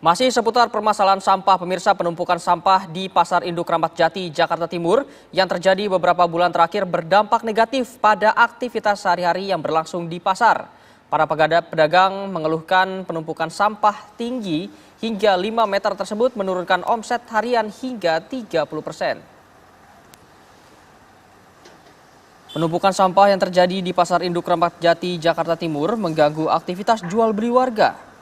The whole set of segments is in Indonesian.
Masih seputar permasalahan sampah, pemirsa, penumpukan sampah di Pasar Induk Kramat Jati, Jakarta Timur yang terjadi beberapa bulan terakhir berdampak negatif pada aktivitas sehari-hari yang berlangsung di pasar. Para pedagang mengeluhkan penumpukan sampah tinggi hingga 5 meter tersebut menurunkan omset harian hingga 30%. Penumpukan sampah yang terjadi di Pasar Induk Kramat Jati, Jakarta Timur mengganggu aktivitas jual beli warga.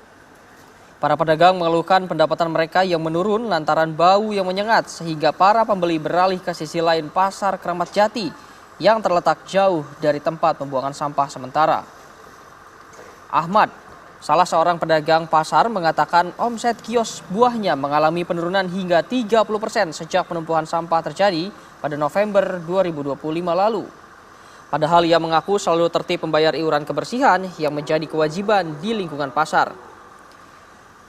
Para pedagang mengeluhkan pendapatan mereka yang menurun lantaran bau yang menyengat sehingga para pembeli beralih ke sisi lain Pasar Kramat Jati yang terletak jauh dari tempat pembuangan sampah sementara. Ahmad, salah seorang pedagang pasar, mengatakan omset kios buahnya mengalami penurunan hingga 30% sejak penumpukan sampah terjadi pada November 2025 lalu. Padahal ia mengaku selalu tertib membayar iuran kebersihan yang menjadi kewajiban di lingkungan pasar.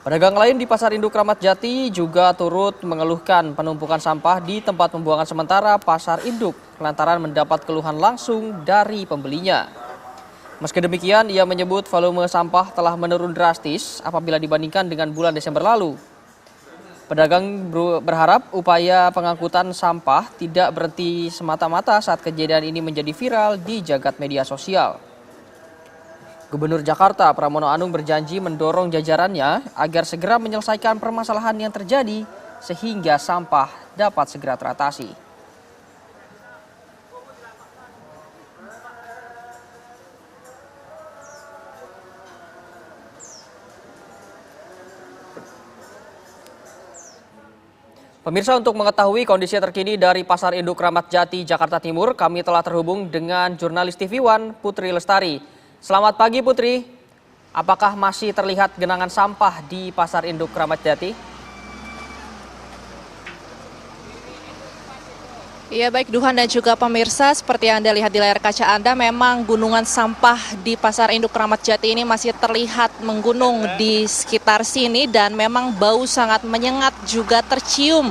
Pedagang lain di Pasar Induk Kramat Jati juga turut mengeluhkan penumpukan sampah di tempat pembuangan sementara Pasar Induk lantaran mendapat keluhan langsung dari pembelinya. Meski demikian, ia menyebut volume sampah telah menurun drastis apabila dibandingkan dengan bulan Desember lalu. Pedagang berharap upaya pengangkutan sampah tidak berhenti semata-mata saat kejadian ini menjadi viral di jagat media sosial. Gubernur Jakarta Pramono Anung berjanji mendorong jajarannya agar segera menyelesaikan permasalahan yang terjadi sehingga sampah dapat segera teratasi. Pemirsa, untuk mengetahui kondisi terkini dari Pasar Induk Kramat Jati, Jakarta Timur, kami telah terhubung dengan jurnalis TV One Putri Lestari. Selamat pagi Putri, apakah masih terlihat genangan sampah di Pasar Induk Kramat Jati? Iya, baik Duhan dan juga pemirsa, seperti yang Anda lihat di layar kaca Anda, memang gunungan sampah di Pasar Induk Kramat Jati ini masih terlihat menggunung di sekitar sini dan memang bau sangat menyengat juga tercium.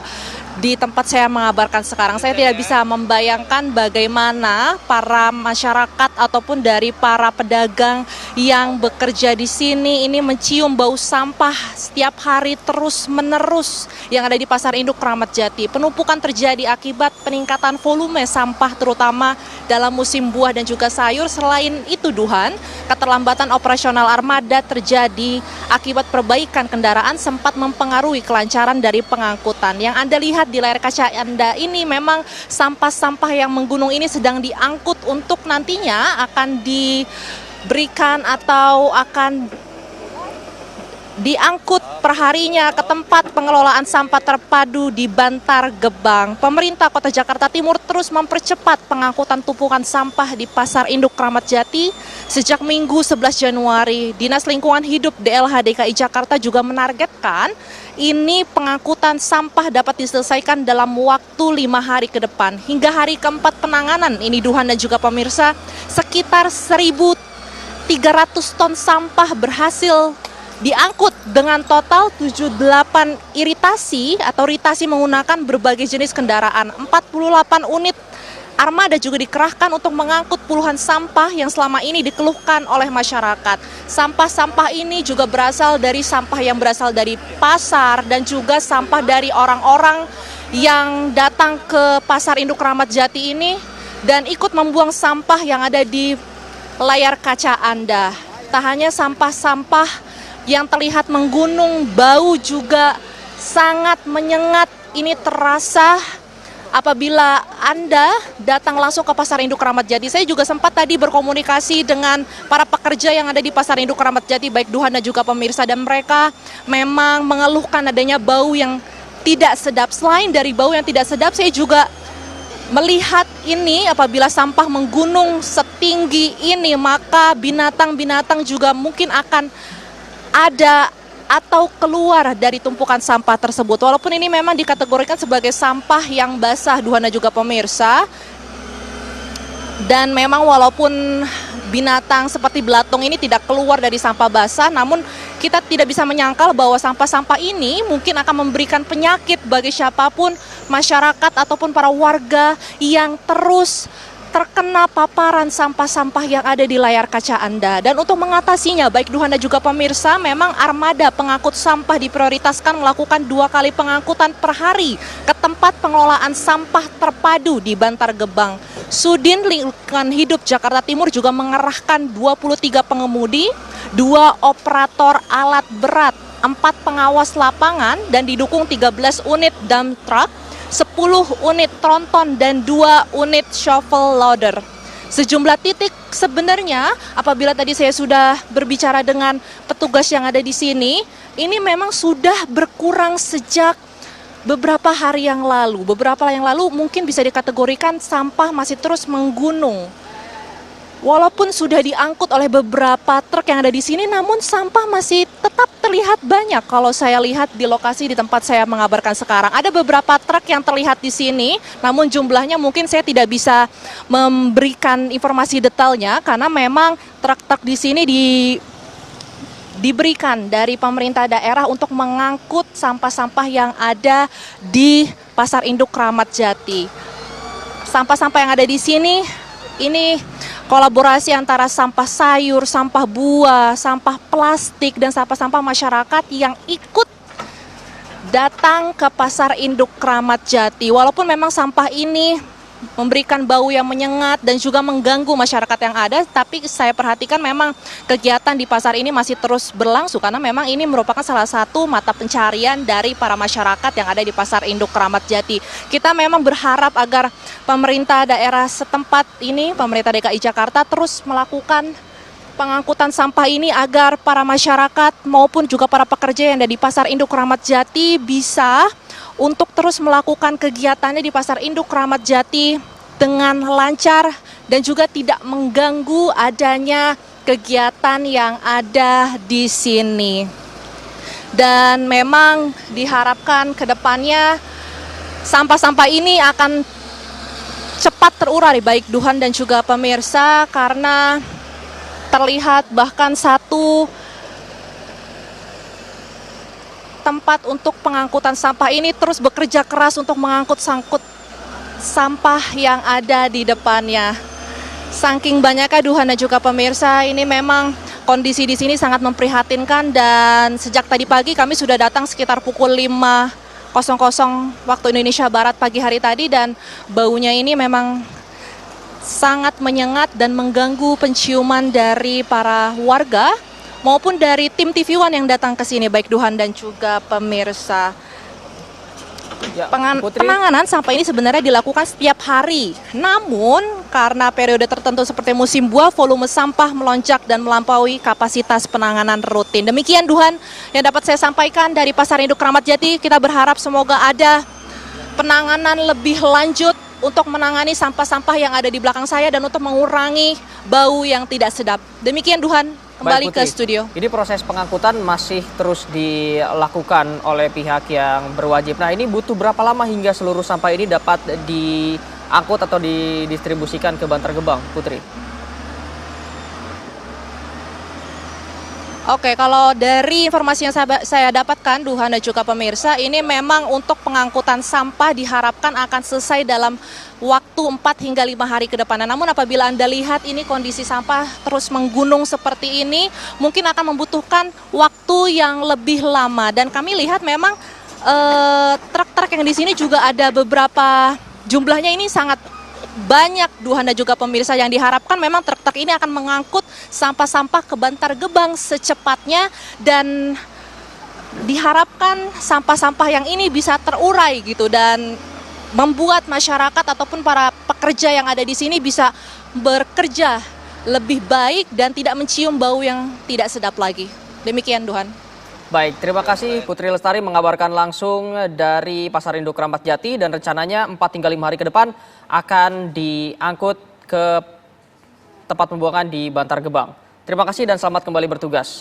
Di tempat saya mengabarkan sekarang, saya tidak bisa membayangkan bagaimana para masyarakat ataupun dari para pedagang yang bekerja di sini ini mencium bau sampah setiap hari terus-menerus yang ada di Pasar Induk Kramat Jati. Penumpukan terjadi akibat peningkatan volume sampah terutama dalam musim buah dan juga sayur. Selain itu Duhan, keterlambatan operasional armada terjadi akibat perbaikan kendaraan sempat mempengaruhi kelancaran dari pengangkutan. Yang Anda lihat di layar kaca Anda ini memang sampah-sampah yang menggunung ini sedang diangkut untuk nantinya akan diberikan atau akan diangkut perharinya ke tempat pengelolaan sampah terpadu di Bantar Gebang. Pemerintah Kota Jakarta Timur terus mempercepat pengangkutan tumpukan sampah di Pasar Induk Kramat Jati sejak Minggu 11 Januari. Dinas Lingkungan Hidup DLH DKI Jakarta juga menargetkan ini pengangkutan sampah dapat diselesaikan dalam waktu 5 hari ke depan. Hingga hari keempat penanganan ini Duhan dan juga pemirsa, sekitar 1.300 ton sampah berhasil diangkut dengan total 78 iritasi atau ritasi menggunakan berbagai jenis kendaraan. 48 unit armada juga dikerahkan untuk mengangkut puluhan sampah yang selama ini dikeluhkan oleh masyarakat. Sampah-sampah ini juga berasal dari sampah yang berasal dari pasar dan juga sampah dari orang-orang yang datang ke Pasar Induk Kramat Jati ini dan ikut membuang sampah yang ada di layar kaca Anda. Tak hanya sampah-sampah yang terlihat menggunung, bau juga sangat menyengat. Ini terasa apabila Anda datang langsung ke Pasar Induk Kramat Jati. Saya juga sempat tadi berkomunikasi dengan para pekerja yang ada di Pasar Induk Kramat Jati, baik Duhan dan juga pemirsa, dan mereka memang mengeluhkan adanya bau yang tidak sedap. Selain dari bau yang tidak sedap, saya juga melihat ini apabila sampah menggunung setinggi ini, maka binatang-binatang juga mungkin akan ada atau keluar dari tumpukan sampah tersebut. Walaupun ini memang dikategorikan sebagai sampah yang basah Duhan dan juga pemirsa. Dan memang walaupun binatang seperti belatung ini tidak keluar dari sampah basah, namun kita tidak bisa menyangkal bahwa sampah-sampah ini mungkin akan memberikan penyakit bagi siapapun, masyarakat ataupun para warga yang terus terkena paparan sampah-sampah yang ada di layar kaca Anda. Dan untuk mengatasinya, baik Duhan dan juga pemirsa, memang armada pengangkut sampah diprioritaskan melakukan 2 kali pengangkutan per hari ke tempat pengelolaan sampah terpadu di Bantar Gebang. Sudin Lingkungan Hidup Jakarta Timur juga mengerahkan 23 pengemudi, 2 operator alat berat, 4 pengawas lapangan, dan didukung 13 unit dump truck, 10 unit tronton, dan 2 unit shovel loader. Sejumlah titik sebenarnya apabila tadi saya sudah berbicara dengan petugas yang ada di sini, ini memang sudah berkurang sejak beberapa hari yang lalu. Beberapa yang lalu mungkin bisa dikategorikan sampah masih terus menggunung. Walaupun sudah diangkut oleh beberapa truk yang ada di sini, namun sampah masih tetap terlihat banyak. Kalau saya lihat di lokasi di tempat saya mengabarkan sekarang, ada beberapa truk yang terlihat di sini, namun jumlahnya mungkin saya tidak bisa memberikan informasi detailnya karena memang truk-truk di sini diberikan dari pemerintah daerah untuk mengangkut sampah-sampah yang ada di Pasar Induk Kramat Jati. Sampah-sampah yang ada di sini ini kolaborasi antara sampah sayur, sampah buah, sampah plastik, dan sampah-sampah masyarakat yang ikut datang ke Pasar Induk Kramat Jati. Walaupun memang sampah ini memberikan bau yang menyengat dan juga mengganggu masyarakat yang ada, tapi saya perhatikan memang kegiatan di pasar ini masih terus berlangsung karena memang ini merupakan salah satu mata pencarian dari para masyarakat yang ada di Pasar Induk Kramat Jati. Kita memang berharap agar pemerintah daerah setempat ini, pemerintah DKI Jakarta, terus melakukan pengangkutan sampah ini agar para masyarakat maupun juga para pekerja yang ada di Pasar Induk Kramat Jati bisa untuk terus melakukan kegiatannya di Pasar Induk Kramat Jati dengan lancar dan juga tidak mengganggu adanya kegiatan yang ada di sini. Dan memang diharapkan ke depannya sampah-sampah ini akan cepat terurai baik Duhan dan juga pemirsa, karena terlihat bahkan satu tempat untuk pengangkutan sampah ini terus bekerja keras untuk mengangkut sampah yang ada di depannya. Saking banyaknya Duhan dan juga pemirsa, ini memang kondisi di sini sangat memprihatinkan, dan sejak tadi pagi kami sudah datang sekitar pukul 5.00 waktu Indonesia Barat pagi hari tadi, dan baunya ini memang sangat menyengat dan mengganggu penciuman dari para warga maupun dari tim TV One yang datang ke sini, baik Duhan dan juga pemirsa. Ya, Penanganan sampah ini sebenarnya dilakukan setiap hari. Namun karena periode tertentu seperti musim buah, volume sampah melonjak dan melampaui kapasitas penanganan rutin. Demikian Duhan yang dapat saya sampaikan dari Pasar Induk Kramat Jati. Kita berharap semoga ada penanganan lebih lanjut untuk menangani sampah-sampah yang ada di belakang saya dan untuk mengurangi bau yang tidak sedap. Demikian Duhan, kembali ke studio. Ini proses pengangkutan masih terus dilakukan oleh pihak yang berwajib. Nah, ini butuh berapa lama hingga seluruh sampah ini dapat diangkut atau didistribusikan ke Bantar Gebang, Putri? Oke, kalau dari informasi yang saya dapatkan, Duhan dan juga pemirsa, ini memang untuk pengangkutan sampah diharapkan akan selesai dalam waktu 4 hingga 5 hari ke depan. Namun apabila Anda lihat ini kondisi sampah terus menggunung seperti ini, mungkin akan membutuhkan waktu yang lebih lama. Dan kami lihat memang truk-truk yang di sini juga ada beberapa, jumlahnya ini sangat banyak Duhan dan juga pemirsa, yang diharapkan memang truk-truk ini akan mengangkut sampah-sampah ke Bantar Gebang secepatnya, dan diharapkan sampah-sampah yang ini bisa terurai gitu dan membuat masyarakat ataupun para pekerja yang ada di sini bisa bekerja lebih baik dan tidak mencium bau yang tidak sedap lagi. Demikian Duhan. Baik, terima kasih Putri Lestari mengabarkan langsung dari Pasar Induk Kramat Jati, dan rencananya 4 hingga 5 hari ke depan akan diangkut ke tempat pembuangan di Bantar Gebang. Terima kasih dan selamat kembali bertugas.